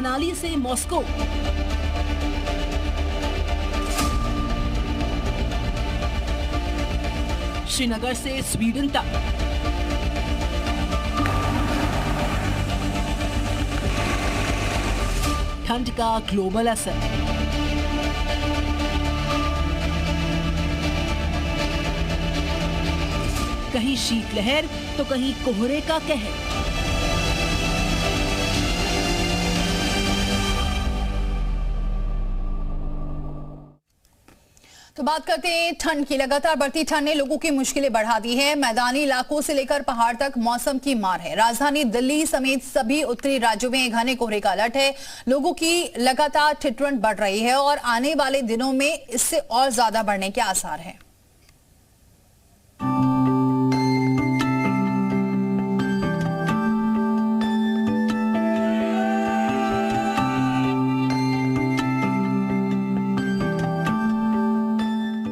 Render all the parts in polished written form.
मनाली से मॉस्को, श्रीनगर से स्वीडन तक, ठंड का ग्लोबल असर। कहीं शीतलहर तो कहीं कोहरे का कहर। तो बात करते हैं ठंड की। लगातार बढ़ती ठंड ने लोगों की मुश्किलें बढ़ा दी है। मैदानी इलाकों से लेकर पहाड़ तक मौसम की मार है। राजधानी दिल्ली समेत सभी उत्तरी राज्यों में घने कोहरे का अलर्ट है। लोगों की लगातार ठिठुरन बढ़ रही है और आने वाले दिनों में इससे और ज्यादा बढ़ने के आसार हैं।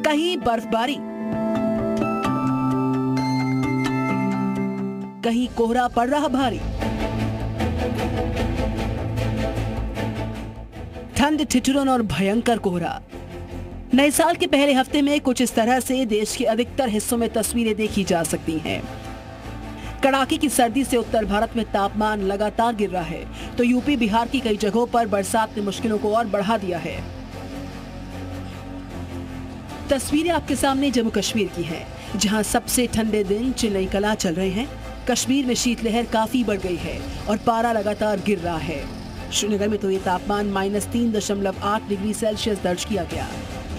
कहीं बर्फबारी, कहीं कोहरा पड़ रहा भारी। ठंड, ठिठुरन और भयंकर कोहरा। नए साल के पहले हफ्ते में कुछ इस तरह से देश के अधिकतर हिस्सों में तस्वीरें देखी जा सकती हैं। कड़ाके की सर्दी से उत्तर भारत में तापमान लगातार गिर रहा है, तो यूपी बिहार की कई जगहों पर बरसात ने मुश्किलों को और बढ़ा दिया है। तस्वीरें आपके सामने जम्मू कश्मीर की हैं, जहां सबसे ठंडे दिन चिल्लई कला चल रहे हैं। कश्मीर में शीतलहर काफी बढ़ गई है और पारा लगातार गिर रहा है। श्रीनगर में तो ये तापमान -3.8 डिग्री सेल्सियस दर्ज किया गया।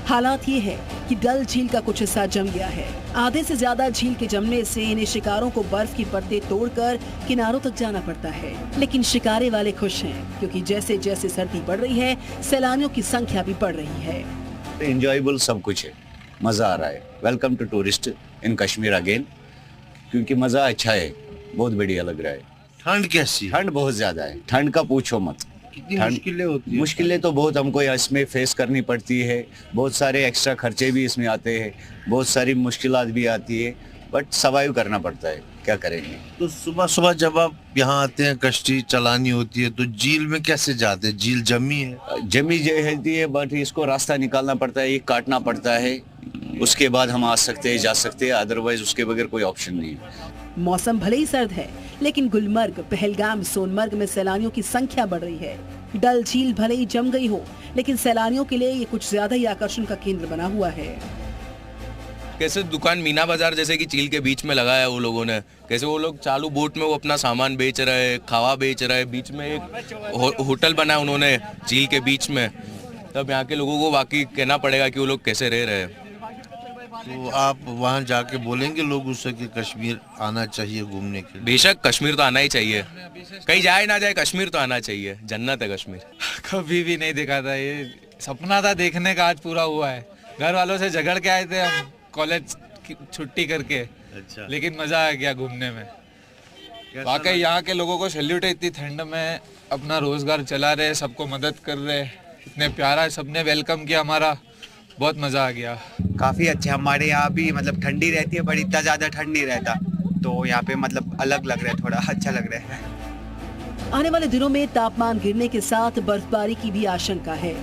हालात ये है कि डल झील का कुछ हिस्सा जम गया है। आधे से ज्यादा झील के जमने से इन्हें शिकारों को बर्फ की परतें तोड़कर किनारों तक जाना पड़ता है। लेकिन शिकारे वाले खुश हैं, क्योंकि जैसे जैसे सर्दी बढ़ रही है, सैलानियों की संख्या भी बढ़ रही है। एंजॉयबल सब कुछ है, मज़ा आ रहा है। Welcome to tourist in Kashmir again, क्योंकि मज़ा अच्छा है, बहुत बढ़िया लग रहा है। ठंड कैसी? ठंड बहुत ज़्यादा है, ठंड का पूछो मत। कितनी मुश्किलें होती है? मुश्किलें तो बहुत हमको इसमें फेस करनी पड़ती है। बहुत सारे एक्स्ट्रा खर्चे भी इसमें आते हैं, बहुत सारी मुश्किलात भी आती है, बट सर्वाइव करना पड़ता है, क्या करेंगे। तो सुबह सुबह जब आप यहाँ आते हैं, कश्ती चलानी होती है, तो झील में कैसे जाते हैं? झील जमी है? जमी रहती है, बट इसको रास्ता निकालना पड़ता है, ये काटना पड़ता है, उसके बाद हम आ सकते हैं, जा सकते हैं, अदरवाइज उसके बगैर कोई ऑप्शन नहीं है। मौसम भले ही सर्द है, लेकिन गुलमर्ग, पहलगाम, सोनमर्ग में सैलानियों की संख्या बढ़ रही है। डल झील भले ही जम गई हो, लेकिन सैलानियों के लिए ये कुछ ज्यादा ही आकर्षण का केंद्र बना हुआ है। कैसे दुकान मीना बाजार जैसे कि झील के बीच में लगाया है वो लोगों ने, कैसे वो लोग चालू बोट में वो अपना सामान बेच रहे हैं, खावा बेच रहे हैं। बीच में एक होटल बनाया उन्होंने झील के बीच में। तब यहाँ के लोगों को वाकई कहना पड़ेगा कि वो लोग कैसे रह रहे हैं। तो आप वहाँ जाके बोलेंगे लोग उससे कि कश्मीर आना चाहिए घूमने के लिए? बेशक कश्मीर तो आना ही चाहिए, कहीं जाए ना जाए कश्मीर तो आना चाहिए, जन्नत है कश्मीर। कभी भी नहीं देखा था, ये सपना था देखने का, आज पूरा हुआ है। घर वालों से झगड़ के आए थे हम कॉलेज की छुट्टी करके। अच्छा। लेकिन मजा आ गया घूमने में। वाकई यहाँ के लोगों को सैल्यूट है, इतनी ठंड में अपना रोजगार चला रहे, सबको मदद कर रहे, इतने प्यारा सबने वेलकम किया हमारा, बहुत मजा आ गया। काफी अच्छा। हमारे यहाँ भी मतलब ठंडी रहती है, पर इतना ज्यादा ठंड नहीं रहता, तो यहाँ पे मतलब अलग लग रहा है, थोड़ा अच्छा लग रहा है। आने वाले दिनों में तापमान गिरने के साथ बर्फबारी की भी आशंका है।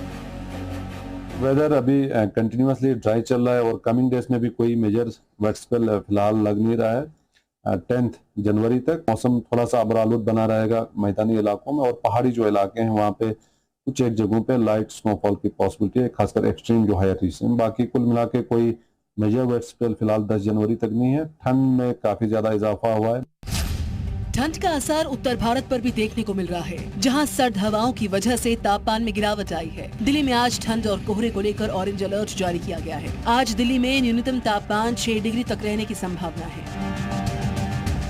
वेदर अभी कंटिन्यूअसली ड्राई चल रहा है और कमिंग डेज में भी कोई मेजर वेट स्पेल फिलहाल लग नहीं रहा है। 10 जनवरी तक मौसम थोड़ा सा अबरालूद बना रहेगा मैदानी इलाकों में, और पहाड़ी जो इलाके हैं वहाँ पे कुछ एक जगहों पे लाइट स्नोफॉल की पॉसिबिलिटी है, खासकर एक्सट्रीम जो हायर रीजन। बाकी कुल मिला के कोई मेजर वेट स्पेल फिलहाल 10 जनवरी तक नहीं है। ठंड में काफी ज्यादा इजाफा हुआ है। ठंड का असर उत्तर भारत पर भी देखने को मिल रहा है, जहां सर्द हवाओं की वजह से तापमान में गिरावट आई है। दिल्ली में आज ठंड और कोहरे को लेकर ऑरेंज अलर्ट जारी किया गया है। आज दिल्ली में न्यूनतम तापमान 6 डिग्री तक रहने की संभावना है।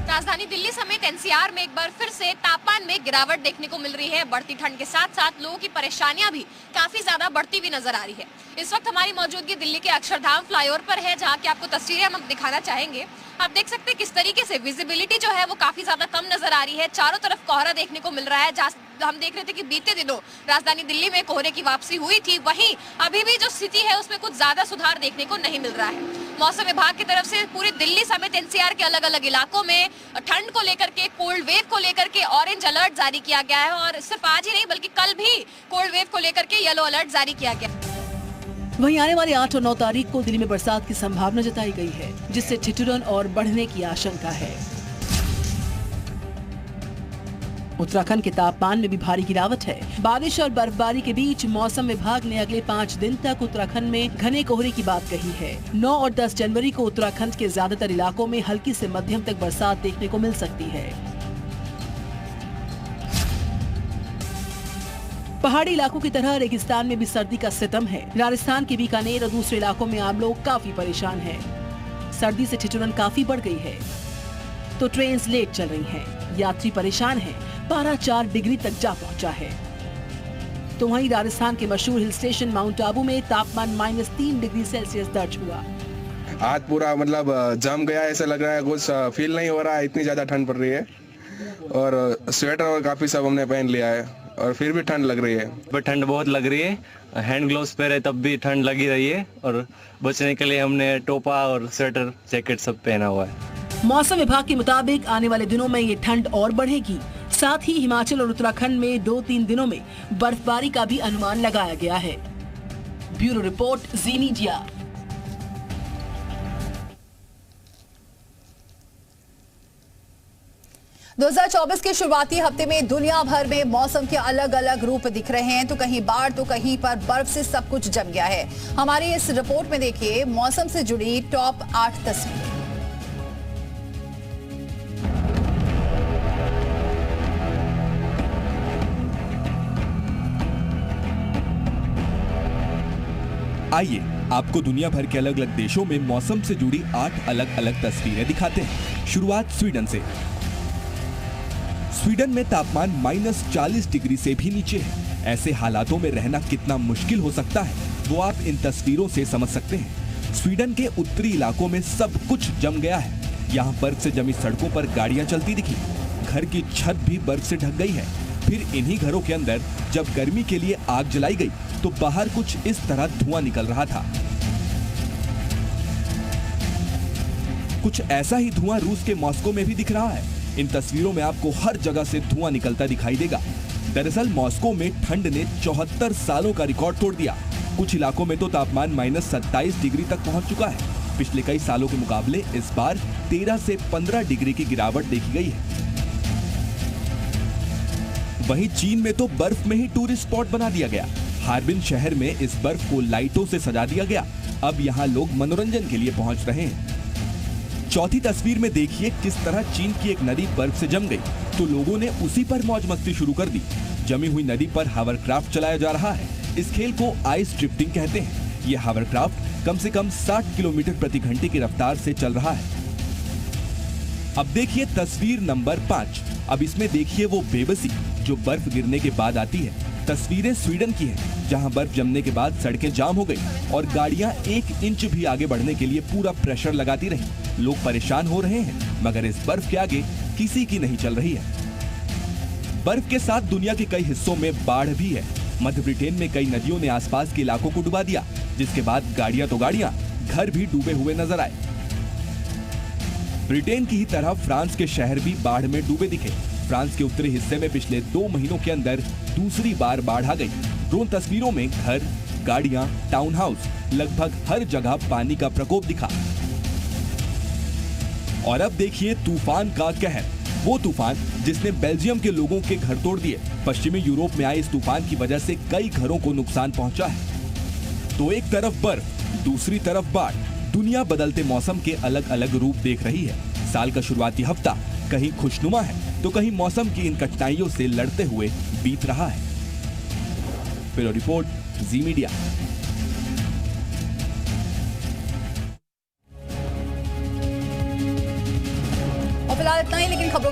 राजधानी दिल्ली समेत एनसीआर में एक बार फिर से तापमान में गिरावट देखने को मिल रही है। बढ़ती ठंड के साथ साथ लोगों की परेशानियां भी काफी ज्यादा बढ़ती हुई नजर आ रही है। इस वक्त हमारी मौजूदगी दिल्ली के अक्षरधाम फ्लाईओवर पर है, जहां की आपको तस्वीरें हम दिखाना चाहेंगे। आप देख सकते हैं किस तरीके से विजिबिलिटी जो है वो काफी ज्यादा कम नजर आ रही है। चारों तरफ कोहरा देखने को मिल रहा है। हम देख रहे थे कि बीते दिनों राजधानी दिल्ली में कोहरे की वापसी हुई थी, वहीं अभी भी जो स्थिति है उसमें कुछ ज्यादा सुधार देखने को नहीं मिल रहा है। मौसम विभाग की तरफ से पूरी दिल्ली समेत एनसीआर के अलग अलग इलाकों में ठंड को लेकर के, कोल्ड वेव को लेकर के ऑरेंज अलर्ट जारी किया गया है और सिर्फ आज ही नहीं बल्कि कल भी कोल्ड वेव को लेकर के येलो अलर्ट जारी किया गया। वहीं आने वाली 8 और 9 तारीख को दिल्ली में बरसात की संभावना जताई गई है, जिससे ठिठुरन और बढ़ने की आशंका है। उत्तराखंड के तापमान में भी भारी गिरावट है। बारिश और बर्फबारी के बीच मौसम विभाग ने अगले 5 दिन तक उत्तराखंड में घने कोहरे की बात कही है। 9 और 10 जनवरी को उत्तराखंड के ज्यादातर इलाकों में हल्की से मध्यम तक बरसात देखने को मिल सकती है। पहाड़ी इलाकों की तरह रेगिस्तान में भी सर्दी का सितम है। राजस्थान के बीकानेर और दूसरे इलाकों में आम लोग काफी परेशान हैं। सर्दी से ठिठुरन काफी बढ़ गई है, तो ट्रेन लेट चल रही हैं। यात्री परेशान हैं। पारा 4 डिग्री तक जा पहुंचा है। तो वहीं राजस्थान के मशहूर हिल स्टेशन माउंट आबू में तापमान -3 डिग्री सेल्सियस दर्ज हुआ। आज पूरा मतलब जम गया, ऐसा लग रहा है, कुछ फील नहीं हो रहा है, इतनी ज्यादा ठंड पड़ रही है। और स्वेटर और काफी सब हमने पहन लिया है और फिर भी ठंड लग रही है। पर ठंड बहुत लग रही है। हैंड ग्लोव्स पहने तब भी ठंड लगी रही है और बचने के लिए हमने टोपा और स्वेटर जैकेट सब पहना हुआ है। मौसम विभाग के मुताबिक आने वाले दिनों में ये ठंड और बढ़ेगी। साथ ही हिमाचल और उत्तराखंड में 2-3 दिनों में बर्फबारी का भी अनुमान लगाया गया है। ब्यूरो रिपोर्ट, जी मीडिया। – 2024 के शुरुआती हफ्ते में दुनिया भर में मौसम के अलग अलग रूप दिख रहे हैं। तो कहीं बाढ़ तो कहीं पर बर्फ से सब कुछ जम गया है। हमारी इस रिपोर्ट में देखिए मौसम से जुड़ी टॉप 8 तस्वीरें। आइए आपको दुनिया भर के अलग अलग देशों में मौसम से जुड़ी 8 अलग अलग तस्वीरें दिखाते हैं। शुरुआत स्वीडन से। स्वीडन में तापमान -40 डिग्री से भी नीचे है। ऐसे हालातों में रहना कितना मुश्किल हो सकता है वो आप इन तस्वीरों से समझ सकते हैं। स्वीडन के उत्तरी इलाकों में सब कुछ जम गया है। यहाँ बर्फ से जमी सड़कों पर गाड़ियां चलती दिखी। घर की छत भी बर्फ से ढक गई है। फिर इन्हीं घरों के अंदर जब गर्मी के लिए आग जलाई गई तो बाहर कुछ इस तरह धुआं निकल रहा था। कुछ ऐसा ही धुआं रूस के मॉस्को में भी दिख रहा है। इन तस्वीरों में आपको हर जगह से धुआं निकलता दिखाई देगा। दरअसल मॉस्को में ठंड ने 74 सालों का रिकॉर्ड तोड़ दिया। कुछ इलाकों में तो तापमान -27 डिग्री तक पहुंच चुका है। पिछले कई सालों के मुकाबले इस बार 13 से 15 डिग्री की गिरावट देखी गई है। वहीं चीन में तो बर्फ में ही टूरिस्ट स्पॉट बना दिया गया। हार्बिन शहर में इस बर्फ को लाइटों से सजा दिया गया। अब यहाँ लोग मनोरंजन के लिए पहुंच रहे हैं। चौथी तस्वीर में देखिए किस तरह चीन की एक नदी बर्फ से जम गई तो लोगों ने उसी पर मौज मस्ती शुरू कर दी। जमी हुई नदी पर हावरक्राफ्ट चलाया जा रहा है। इस खेल को आइस ड्रिफ्टिंग कहते हैं। ये हावरक्राफ्ट कम से कम 60 किलोमीटर प्रति घंटे की रफ्तार से चल रहा है। अब देखिए तस्वीर नंबर 5। अब इसमें देखिए वो बेबसी जो बर्फ गिरने के बाद आती है। तस्वीरें स्वीडन की हैं, जहां बर्फ जमने के बाद सड़कें जाम हो गई और गाड़ियां 1 इंच भी आगे बढ़ने के लिए पूरा प्रेशर लगाती रहीं। लोग परेशान हो रहे हैं मगर इस बर्फ के आगे किसी की नहीं चल रही है। बर्फ के साथ दुनिया के कई हिस्सों में बाढ़ भी है। मध्य ब्रिटेन में कई नदियों ने आसपास के इलाकों को डुबा दिया, जिसके बाद गाड़ियां तो गाड़ियां, घर भी डूबे हुए नजर आए। ब्रिटेन की ही तरह फ्रांस के शहर भी बाढ़ में डूबे दिखे। फ्रांस के उत्तरी हिस्से में पिछले 2 महीनों के अंदर दूसरी बार बाढ़ आ गई। ड्रोन तस्वीरों में घर, गाड़ियां, टाउन हाउस, लगभग हर जगह पानी का प्रकोप दिखा। और अब देखिए तूफान का कहर। वो तूफान जिसने बेल्जियम के लोगों के घर तोड़ दिए। पश्चिमी यूरोप में आए इस तूफान की वजह से कई घरों को नुकसान पहुंचा है। तो एक तरफ बर्फ, दूसरी तरफ बाढ़। दुनिया बदलते मौसम के अलग अलग रूप देख रही है। साल का शुरुआती हफ्ता कहीं खुशनुमा है तो कहीं मौसम की इन कठिनाइयों से लड़ते हुए बीत रहा है। ब्यूरो रिपोर्ट, जी मीडिया। और फिलहाल इतना ही, लेकिन खबरों